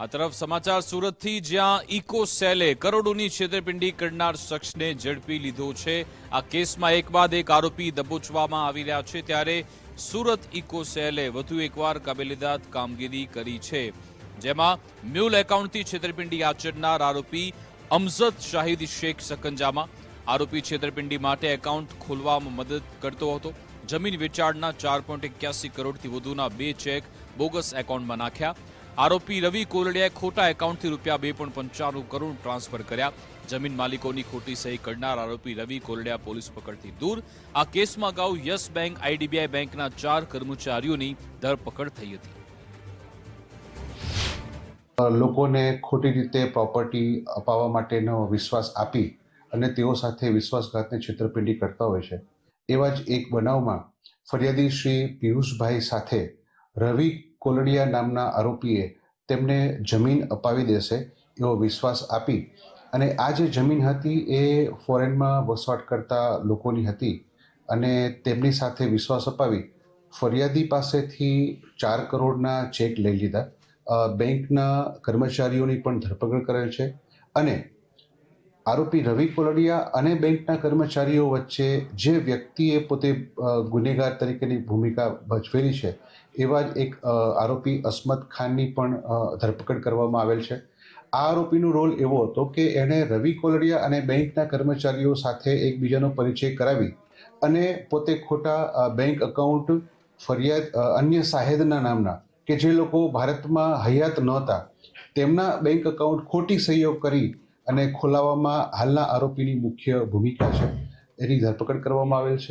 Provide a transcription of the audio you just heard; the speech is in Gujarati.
આ તરફ સમાચાર સુરતથી, જ્યાં ઇકો સેલે કરોડોની છેતરપિંડી કરનાર શખ્સને ઝડપી લીધો છે। આ કેસમાં એક બાદ એક આરોપી દબોચવામાં આવી રહ્યા છે, ત્યારે સુરત ઇકો સેલે વધુ એકવાર કાબેલિદાદ કામગીરી કરી છે, જેમાં મ્યુલ એકાઉન્ટથી છેતરપિંડી આચરનાર આરોપી અમજદ શાહિદ શેખ સકંજામાં। આરોપી છેતરપિંડી માટે એકાઉન્ટ ખોલવામાં મદદ કરતો હતો। જમીન વેચાણના 4.81 કરોડથી વધુના 2 ચેક બોગસ એકાઉન્ટમાં નાખ્યા। આરોપી રવિ કોલડિયાએ ખોટા એકાઉન્ટથી રૂપિયા 2.95 કરોડ ટ્રાન્સફર કર્યા। જમીન માલિકોની ખોટી સહી કરનાર આરોપી રવિ કોલડિયા પોલીસ પકડથી દૂર। આ કેસમાં અગાઉ યસ બેંક, આઈડીબીઆઈ બેંકના 4 કર્મચારીઓની ધરપકડ થઈ હતી। લોકોને ખોટી રીતે પ્રોપર્ટી અપાવવા માટેનો વિશ્વાસ આપી અને તેઓ સાથે વિશ્વાસઘાતની છેતરપિંડી કરતા હોય છે। એવા જ એક બનાવમાં ફરિયાદી શ્રી પિયુષભાઈ સાથે રવિ કોલડિયા નામના આરોપીએ તેમને જમીન અપાવી દેશે એવો વિશ્વાસ આપી અને આ જે જમીન હતી એ ફોરેનમાં વસવાટ કરતા લોકોની હતી અને તેમની સાથે વિશ્વાસ અપાવી ફરિયાદી પાસેથી 4 કરોડના ચેક લઈ લીધા। બેંકના કર્મચારીઓની પણ ધરપકડ કરેલ છે અને આરોપી રવિ કોલડિયા અને બેંકના કર્મચારીઓ વચ્ચે જે વ્યક્તિએ પોતે ગુનેગાર તરીકેની ભૂમિકા ભજવેલી છે એવા જ એક આરોપી અસમત ખાનની પણ ધરપકડ કરવામાં આવેલ છે। આ આરોપીનો રોલ એવો હતો કે એણે રવિ કોલડિયા અને બેંકના કર્મચારીઓ સાથે એકબીજાનો પરિચય કરાવી અને પોતે ખોટા બેંક અકાઉન્ટ ફરિયાદ અન્ય શાહેદના નામના કે જે લોકો ભારતમાં હયાત નહોતા તેમના બેંક અકાઉન્ટ ખોટી સહીઓ કરી અને ખોલાવવામાં હાલના આરોપીની મુખ્ય ભૂમિકા છે, એની ધરપકડ કરવામાં આવેલ છે।